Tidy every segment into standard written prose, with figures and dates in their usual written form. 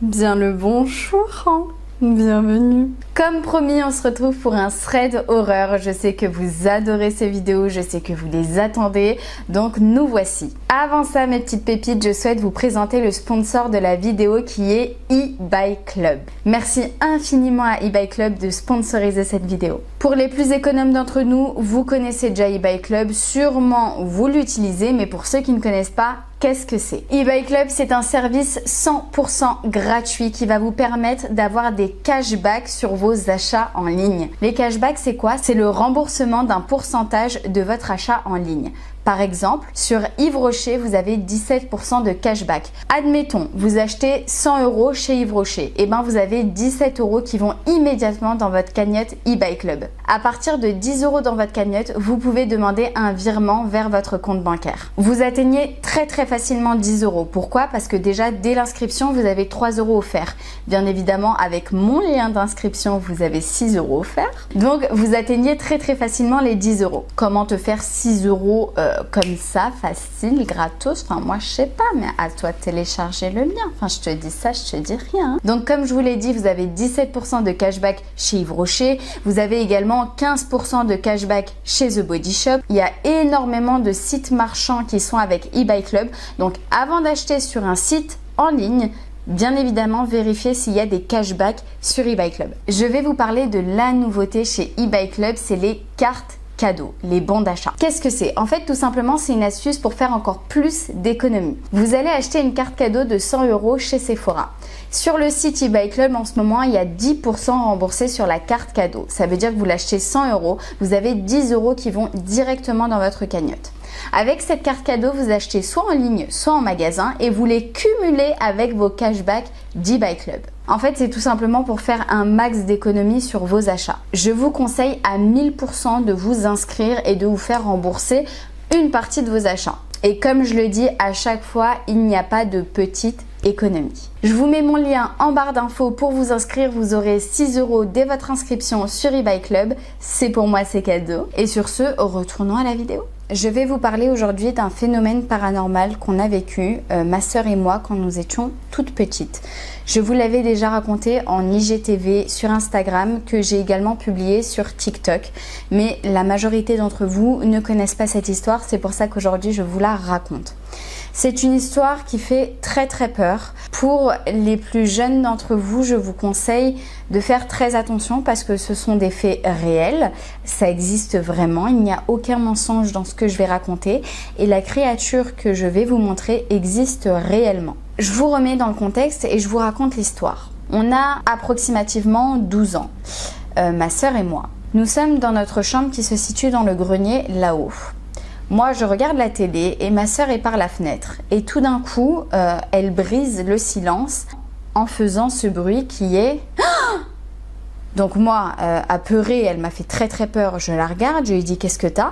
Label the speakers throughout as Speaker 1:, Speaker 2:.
Speaker 1: Bien le bonjour, hein. Bienvenue. Comme promis, on se retrouve pour un thread horreur. Je sais que vous adorez ces vidéos, je sais que vous les attendez, donc nous voici. Avant ça, mes petites pépites, je souhaite vous présenter le sponsor de la vidéo qui est eBay Club. Merci infiniment à eBay Club de sponsoriser cette vidéo. Pour les plus économes d'entre nous, vous connaissez déjà eBay Club, sûrement vous l'utilisez, mais pour ceux qui ne connaissent pas, qu'est-ce que c'est? eBay Club, c'est un service 100% gratuit qui va vous permettre d'avoir des cashbacks sur vos achats en ligne. Les cashbacks, c'est quoi? C'est le remboursement d'un pourcentage de votre achat en ligne. Par exemple, sur Yves Rocher, vous avez 17% de cashback. Admettons, vous achetez 100 € chez Yves Rocher. Et bien, vous avez 17 € qui vont immédiatement dans votre cagnotte eBay Club. À partir de 10 € dans votre cagnotte, vous pouvez demander un virement vers votre compte bancaire. Vous atteignez très facilement 10 €. Pourquoi? Parce que déjà, dès l'inscription, vous avez 3 € offerts. Bien évidemment, avec mon lien d'inscription, vous avez 6 € offerts. Donc, vous atteignez très facilement les 10 €. Comment te faire 6 € comme ça, facile, gratos? Enfin, moi, je sais pas, mais à toi de télécharger le lien. Enfin, je te dis ça, je te dis rien. Donc, comme je vous l'ai dit, vous avez 17% de cashback chez Yves Rocher. Vous avez également 15% de cashback chez The Body Shop. Il y a énormément de sites marchands qui sont avec eBay Club. Donc, avant d'acheter sur un site en ligne, bien évidemment, vérifiez s'il y a des cashbacks sur eBay Club. Je vais vous parler de la nouveauté chez eBay Club, c'est les cartes cadeaux, les bons d'achat. Qu'est-ce que c'est? En fait, tout simplement, c'est une astuce pour faire encore plus d'économies. Vous allez acheter une carte cadeau de 100 € chez Sephora. Sur le site eBay Club, en ce moment, il y a 10% remboursés sur la carte cadeau. Ça veut dire que vous l'achetez 100 €, vous avez 10 € qui vont directement dans votre cagnotte. Avec cette carte cadeau, vous achetez soit en ligne, soit en magasin et vous les cumulez avec vos cashbacks d'eBay Club. En fait, c'est tout simplement pour faire un max d'économies sur vos achats. Je vous conseille à 1000% de vous inscrire et de vous faire rembourser une partie de vos achats. Et comme je le dis à chaque fois, il n'y a pas de petite économie. Je vous mets mon lien en barre d'infos pour vous inscrire. Vous aurez 6 € dès votre inscription sur eBay Club. C'est pour moi, c'est cadeau. Et sur ce, retournons à la vidéo. Je vais vous parler aujourd'hui d'un phénomène paranormal qu'on a vécu, ma sœur et moi, quand nous étions toutes petites. Je vous l'avais déjà raconté en IGTV sur Instagram, que j'ai également publié sur TikTok. Mais la majorité d'entre vous ne connaissent pas cette histoire, c'est pour ça qu'aujourd'hui je vous la raconte. C'est une histoire qui fait très peur. Pour les plus jeunes d'entre vous, je vous conseille de faire très attention parce que ce sont des faits réels. Ça existe vraiment, il n'y a aucun mensonge dans ce que je vais raconter. Et la créature que je vais vous montrer existe réellement. Je vous remets dans le contexte et je vous raconte l'histoire. On a approximativement 12 ans, ma sœur et moi. Nous sommes dans notre chambre qui se situe dans le grenier là-haut. Moi, je regarde la télé et ma sœur est par la fenêtre. Et tout d'un coup, elle brise le silence en faisant ce bruit qui est... Donc moi, apeurée, elle m'a fait très peur. Je la regarde, je lui dis « Qu'est-ce que t'as ?»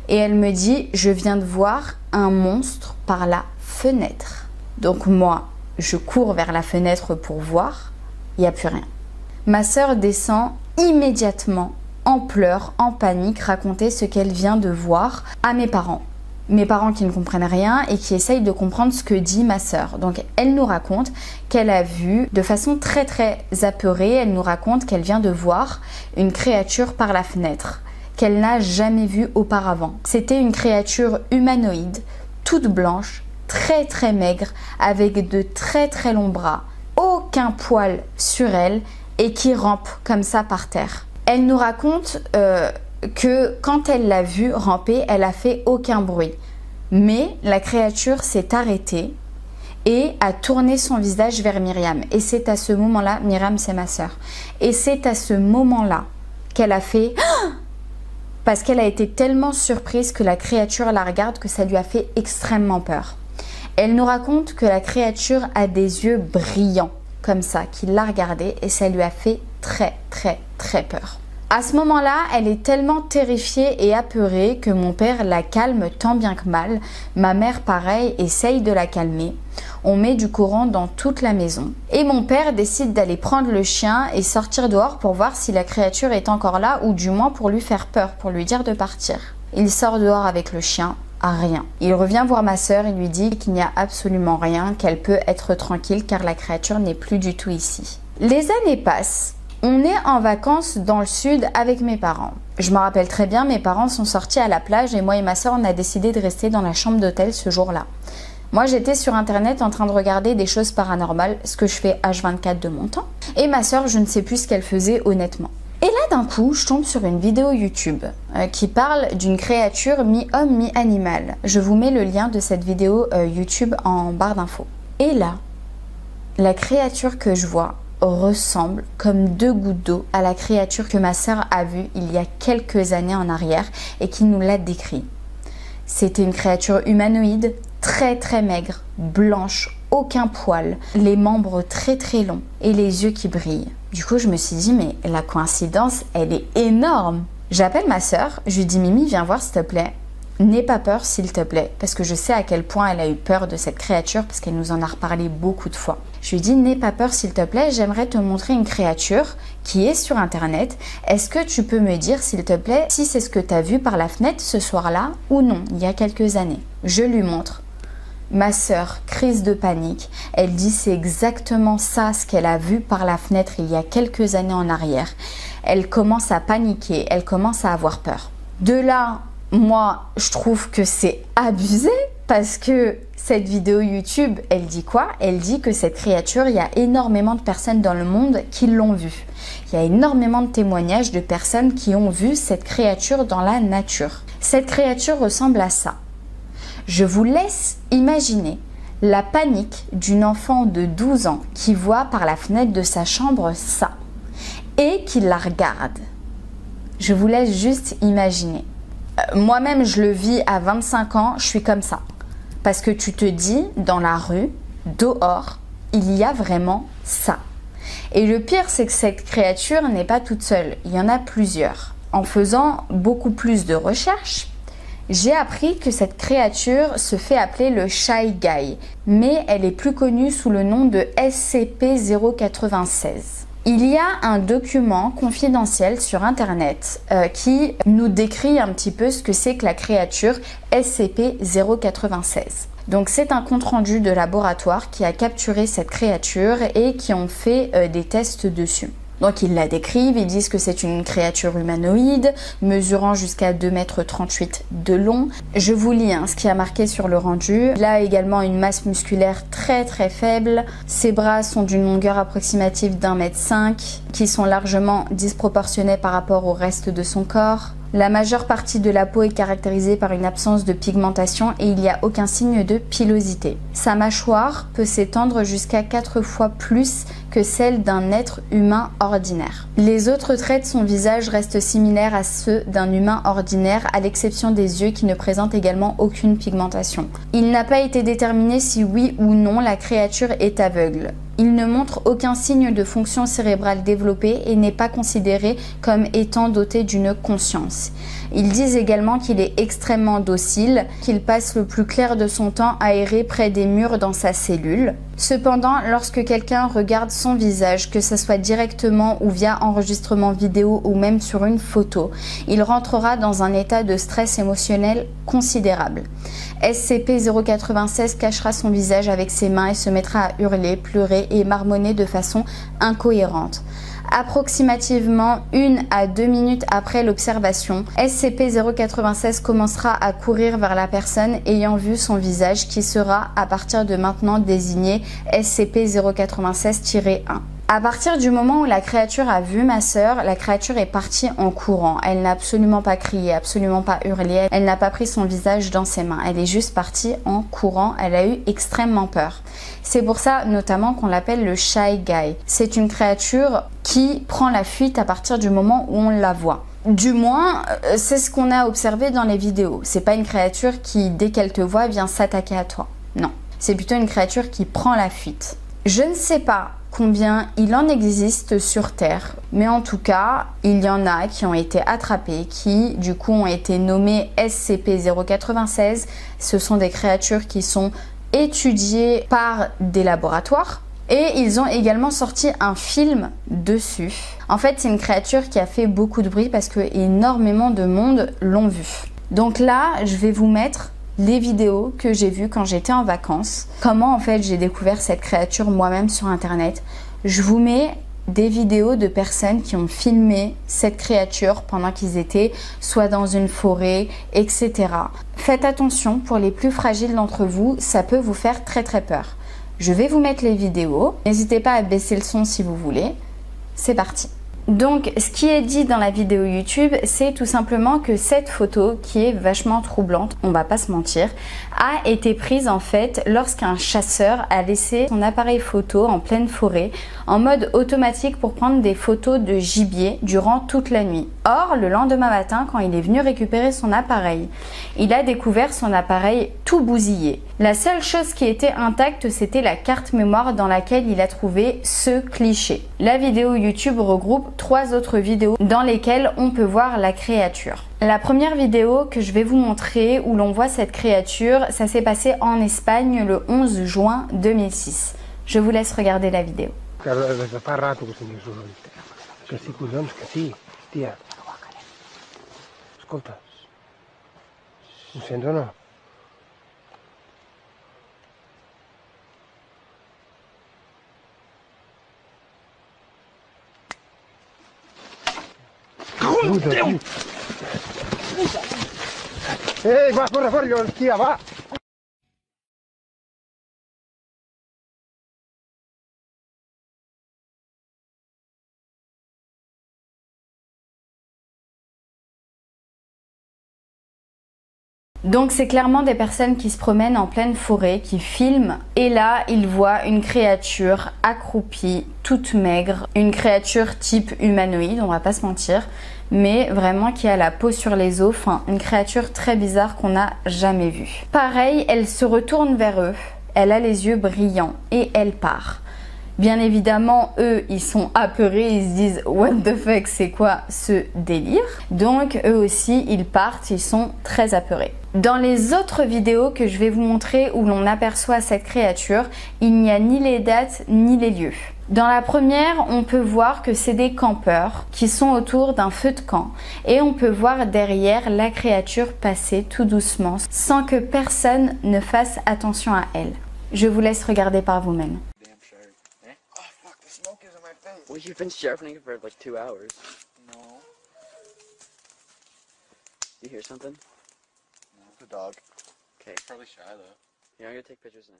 Speaker 1: Et elle me dit « Je viens de voir un monstre par la fenêtre. » Donc moi, je cours vers la fenêtre pour voir. Il n'y a plus rien. Ma sœur descend immédiatement en pleurs, en panique, raconter ce qu'elle vient de voir à mes parents. Mes parents qui ne comprennent rien et qui essayent de comprendre ce que dit ma sœur. Donc elle nous raconte qu'elle a vu de façon très apeurée, elle nous raconte qu'elle vient de voir une créature par la fenêtre qu'elle n'a jamais vue auparavant. C'était une créature humanoïde, toute blanche, très maigre, avec de très longs bras, aucun poil sur elle et qui rampe comme ça par terre. Elle nous raconte que quand elle l'a vue ramper, elle a fait aucun bruit. Mais la créature s'est arrêtée et a tourné son visage vers Myriam. Et c'est à ce moment-là, Myriam c'est ma sœur, et c'est à ce moment-là qu'elle a fait... Parce qu'elle a été tellement surprise que la créature la regarde que ça lui a fait extrêmement peur. Elle nous raconte que la créature a des yeux brillants, comme ça, qui l'a regardée et ça lui a fait très peur. À ce moment-là, elle est tellement terrifiée et apeurée que mon père la calme tant bien que mal. Ma mère, pareil, essaye de la calmer. On met du courant dans toute la maison. Et mon père décide d'aller prendre le chien et sortir dehors pour voir si la créature est encore là ou du moins pour lui faire peur, pour lui dire de partir. Il sort dehors avec le chien. rien. Il revient voir ma sœur et lui dit qu'il n'y a absolument rien, qu'elle peut être tranquille car la créature n'est plus du tout ici. Les années passent. On est en vacances dans le sud avec mes parents. Je me rappelle très bien, mes parents sont sortis à la plage et moi et ma soeur, on a décidé de rester dans la chambre d'hôtel ce jour-là. Moi, j'étais sur internet en train de regarder des choses paranormales, ce que je fais H24 de mon temps. Et ma soeur, je ne sais plus ce qu'elle faisait honnêtement. Et là, d'un coup, je tombe sur une vidéo YouTube qui parle d'une créature mi-homme, mi-animal. Je vous mets le lien de cette vidéo YouTube en barre d'infos. Et là, la créature que je vois ressemble comme 2 gouttes d'eau à la créature que ma sœur a vue il y a quelques années en arrière et qui nous l'a décrit. C'était une créature humanoïde, très très maigre, blanche, aucun poil, les membres très très longs et les yeux qui brillent. Du coup, je me suis dit, mais la coïncidence, elle est énorme. J'appelle ma sœur, je lui dis, Mimi, viens voir s'il te plaît. N'aie pas peur s'il te plaît, parce que je sais à quel point elle a eu peur de cette créature, parce qu'elle nous en a reparlé beaucoup de fois. Je lui dis, n'aie pas peur s'il te plaît, j'aimerais te montrer une créature qui est sur internet. Est-ce que tu peux me dire s'il te plaît si c'est ce que tu as vu par la fenêtre ce soir-là ou non, il y a quelques années? Je lui montre. Ma sœur, crise de panique, elle dit c'est exactement ça ce qu'elle a vu par la fenêtre il y a quelques années en arrière. Elle commence à paniquer, elle commence à avoir peur. De là, moi, je trouve que c'est abusé parce que cette vidéo YouTube, elle dit quoi? Elle dit que cette créature, il y a énormément de personnes dans le monde qui l'ont vue. Il y a énormément de témoignages de personnes qui ont vu cette créature dans la nature. Cette créature ressemble à ça. Je vous laisse imaginer la panique d'une enfant de 12 ans qui voit par la fenêtre de sa chambre ça et qui la regarde. Je vous laisse juste imaginer. Moi-même, je le vis à 25 ans, je suis comme ça. Parce que tu te dis, dans la rue, dehors, il y a vraiment ça. Et le pire, c'est que cette créature n'est pas toute seule. Il y en a plusieurs. En faisant beaucoup plus de recherches, j'ai appris que cette créature se fait appeler le Shy Guy, mais elle est plus connue sous le nom de SCP-096. Il y a un document confidentiel sur internet qui nous décrit un petit peu ce que c'est que la créature SCP-096. Donc c'est un compte-rendu de laboratoire qui a capturé cette créature et qui ont fait des tests dessus. Donc ils la décrivent, ils disent que c'est une créature humanoïde, mesurant jusqu'à 2,38 m de long. Je vous lis ce qui a marqué sur le rendu. Il a également une masse musculaire très très faible. Ses bras sont d'une longueur approximative d'1,5 m, qui sont largement disproportionnés par rapport au reste de son corps. La majeure partie de la peau est caractérisée par une absence de pigmentation et il n'y a aucun signe de pilosité. Sa mâchoire peut s'étendre jusqu'à 4 fois plus que celle d'un être humain ordinaire. Les autres traits de son visage restent similaires à ceux d'un humain ordinaire, à l'exception des yeux qui ne présentent également aucune pigmentation. Il n'a pas été déterminé si oui ou non la créature est aveugle. Il ne montre aucun signe de fonction cérébrale développée et n'est pas considéré comme étant doté d'une conscience. Ils disent également qu'il est extrêmement docile, qu'il passe le plus clair de son temps aéré près des murs dans sa cellule. Cependant, lorsque quelqu'un regarde son visage, que ce soit directement ou via enregistrement vidéo ou même sur une photo, il rentrera dans un état de stress émotionnel considérable. SCP-096 cachera son visage avec ses mains et se mettra à hurler, pleurer et marmonner de façon incohérente. Approximativement 1 à 2 minutes après l'observation, SCP-096 commencera à courir vers la personne ayant vu son visage qui sera à partir de maintenant désigné SCP-096-1. À partir du moment où la créature a vu ma sœur, la créature est partie en courant. Elle n'a absolument pas crié, absolument pas hurlé. Elle n'a pas pris son visage dans ses mains. Elle est juste partie en courant. Elle a eu extrêmement peur. C'est pour ça notamment qu'on l'appelle le Shy Guy. C'est une créature qui prend la fuite à partir du moment où on la voit. Du moins, c'est ce qu'on a observé dans les vidéos. C'est pas une créature qui, dès qu'elle te voit, vient s'attaquer à toi. Non. C'est plutôt une créature qui prend la fuite. Je ne sais pas combien il en existe sur Terre, mais en tout cas, il y en a qui ont été attrapés, qui du coup ont été nommés SCP-096. Ce sont des créatures qui sont étudiées par des laboratoires et ils ont également sorti un film dessus. En fait, c'est une créature qui a fait beaucoup de bruit parce que énormément de monde l'ont vu. Donc là, je vais vous mettre les vidéos que j'ai vues quand j'étais en vacances, comment en fait j'ai découvert cette créature moi-même sur internet. Je vous mets des vidéos de personnes qui ont filmé cette créature pendant qu'ils étaient soit dans une forêt, etc. Faites attention, pour les plus fragiles d'entre vous, ça peut vous faire très peur. Je vais vous mettre les vidéos. N'hésitez pas à baisser le son si vous voulez. C'est parti. Donc, ce qui est dit dans la vidéo YouTube, c'est tout simplement que cette photo, qui est vachement troublante, on va pas se mentir, a été prise en fait lorsqu'un chasseur a laissé son appareil photo en pleine forêt en mode automatique pour prendre des photos de gibier durant toute la nuit. Or, le lendemain matin, quand il est venu récupérer son appareil, il a découvert son appareil tout bousillé. La seule chose qui était intacte, c'était la carte mémoire dans laquelle il a trouvé ce cliché. La vidéo YouTube regroupe 3 autres vidéos dans lesquelles on peut voir la créature. La première vidéo que je vais vous montrer où l'on voit cette créature, ça s'est passé en Espagne le 11 juin 2006. Je vous laisse regarder la vidéo.
Speaker 2: Ehi, va, corre fuori, stia, va!
Speaker 1: Donc c'est clairement des personnes qui se promènent en pleine forêt, qui filment, et là ils voient une créature accroupie, toute maigre, une créature type humanoïde, on va pas se mentir, mais vraiment qui a la peau sur les os, enfin une créature très bizarre qu'on n'a jamais vue. Pareil, elle se retourne vers eux, elle a les yeux brillants et elle part. Bien évidemment, eux, ils sont apeurés, ils se disent « What the fuck, c'est quoi ce délire ?» Donc, eux aussi, ils partent, ils sont très apeurés. Dans les autres vidéos que je vais vous montrer où l'on aperçoit cette créature, il n'y a ni les dates ni les lieux. Dans la première, on peut voir que c'est des campeurs qui sont autour d'un feu de camp et on peut voir derrière la créature passer tout doucement sans que personne ne fasse attention à elle. Je vous laisse regarder par vous-même.
Speaker 3: Well, you've been sharpening it for like 2 hours.
Speaker 4: No.
Speaker 3: You hear something?
Speaker 4: No. The dog.
Speaker 3: Okay.
Speaker 4: Probably shy though.
Speaker 3: Yeah, I'm gonna take pictures now.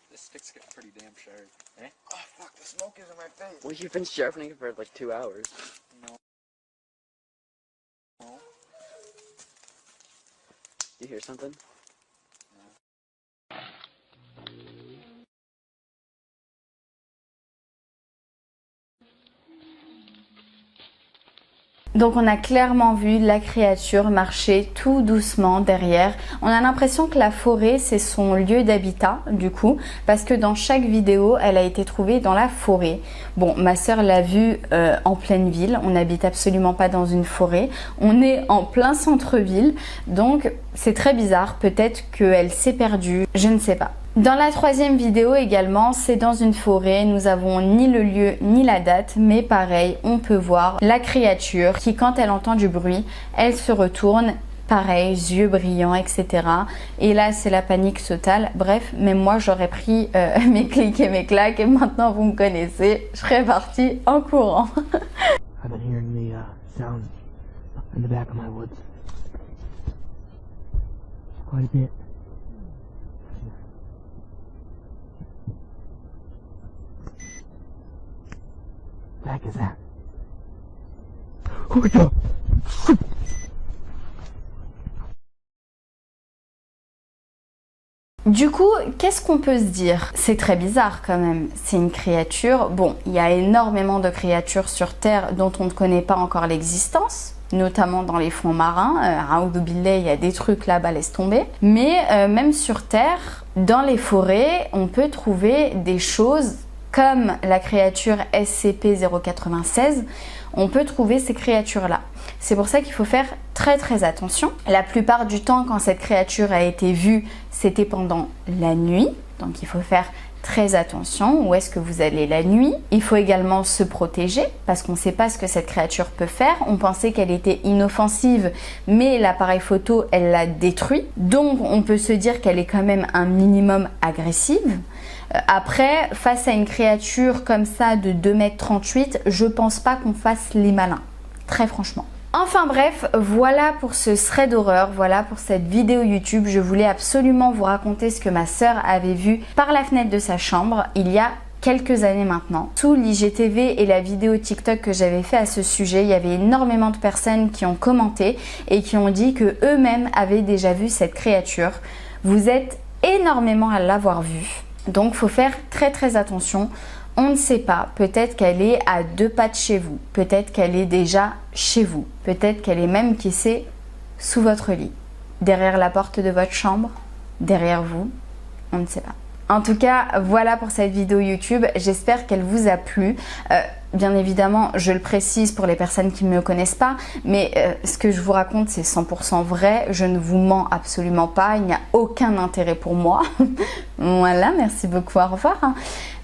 Speaker 4: This stick's getting pretty damn sharp. Eh? Oh fuck, the smoke is in my face.
Speaker 3: Well, you've been sharpening it for like 2 hours.
Speaker 4: No. No.
Speaker 3: You hear something?
Speaker 1: Donc on a clairement vu la créature marcher tout doucement derrière. On a l'impression que la forêt c'est son lieu d'habitat du coup, parce que dans chaque vidéo elle a été trouvée dans la forêt. Bon, ma soeur l'a vue en pleine ville, on n'habite absolument pas dans une forêt, on est en plein centre-ville, donc c'est très bizarre, peut-être qu'elle s'est perdue, je ne sais pas. Dans la troisième vidéo également, c'est dans une forêt, nous avons ni le lieu ni la date, mais pareil, on peut voir la créature qui quand elle entend du bruit, elle se retourne, pareil, yeux brillants, etc. Et là, c'est la panique totale. Bref, mais moi, j'aurais pris mes clics et mes claques et maintenant, vous me connaissez, je serais partie en courant.
Speaker 5: I've been hearing the sounds in the back of my woods. Quite a bit. The heck is that? Oh my god!
Speaker 1: Du coup, qu'est-ce qu'on peut se dire? C'est très bizarre quand même, c'est une créature. Bon, il y a énormément de créatures sur Terre dont on ne connaît pas encore l'existence, notamment dans les fonds marins. À Billet, il y a des trucs là-bas, laisse tomber. Mais même sur Terre, dans les forêts, on peut trouver des choses comme la créature SCP-096, on peut trouver ces créatures-là. C'est pour ça qu'il faut faire très attention. La plupart du temps, quand cette créature a été vue, c'était pendant la nuit. donc il faut faire très attention où est-ce que vous allez la nuit. Il faut également se protéger parce qu'on ne sait pas ce que cette créature peut faire. On pensait qu'elle était inoffensive, mais l'appareil photo, elle l'a détruit. Donc on peut se dire qu'elle est quand même un minimum agressive. Après, face à une créature comme ça de 2,38 m, je pense pas qu'on fasse les malins, très franchement. Enfin bref, voilà pour ce thread d'horreur, voilà pour cette vidéo YouTube. Je voulais absolument vous raconter ce que ma sœur avait vu par la fenêtre de sa chambre il y a quelques années maintenant. Sous l'IGTV et la vidéo TikTok que j'avais fait à ce sujet, il y avait énormément de personnes qui ont commenté et qui ont dit que eux-mêmes avaient déjà vu cette créature. Vous êtes énormément à l'avoir vue, donc faut faire très attention. On ne sait pas, peut-être qu'elle est à 2 pas de chez vous, peut-être qu'elle est déjà chez vous, peut-être qu'elle est même, qui sait, sous votre lit, derrière la porte de votre chambre, derrière vous, on ne sait pas. En tout cas, voilà pour cette vidéo YouTube, j'espère qu'elle vous a plu. Bien évidemment, je le précise pour les personnes qui ne me connaissent pas, mais ce que je vous raconte, c'est 100% vrai. Je ne vous mens absolument pas, il n'y a aucun intérêt pour moi. Voilà, merci beaucoup, au revoir.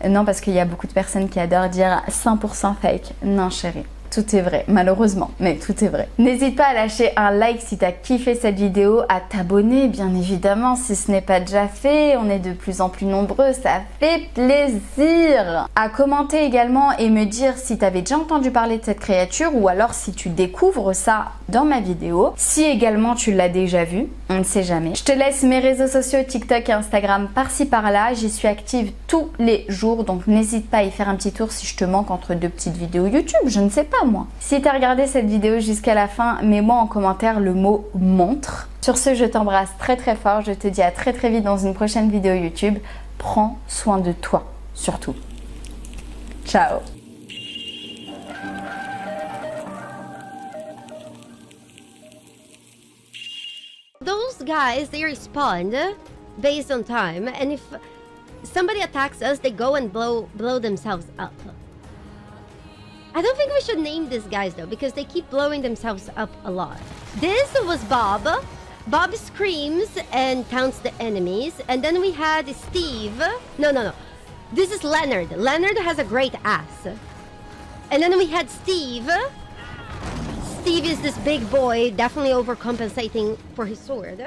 Speaker 1: Non, parce qu'il y a beaucoup de personnes qui adorent dire 100% fake. Non, chérie. Tout est vrai, malheureusement, mais tout est vrai. N'hésite pas à lâcher un like si tu as kiffé cette vidéo, à t'abonner bien évidemment si ce n'est pas déjà fait, on est de plus en plus nombreux, ça fait plaisir. À commenter également et me dire si tu avais déjà entendu parler de cette créature ou alors si tu découvres ça dans ma vidéo. Si également tu l'as déjà vu, on ne sait jamais. Je te laisse mes réseaux sociaux TikTok et Instagram par-ci par-là, j'y suis active tous les jours, donc n'hésite pas à y faire un petit tour si je te manque entre 2 petites vidéos YouTube, je ne sais pas moi. Si tu as regardé cette vidéo jusqu'à la fin, mets-moi en commentaire le mot montre. Sur ce, je t'embrasse très fort, je te dis à très vite dans une prochaine vidéo YouTube. Prends soin de toi, surtout. Ciao.
Speaker 6: Those guys, they respond based on time, and if somebody attacks us, they go and blow themselves up. I don't think we should name these guys though, because they keep blowing themselves up a lot. This was Bob. Bob screams and taunts the enemies, and then we had Steve. No. This is Leonard. Leonard has a great ass. And then we had Steve. Steve is this big boy, definitely overcompensating for his sword.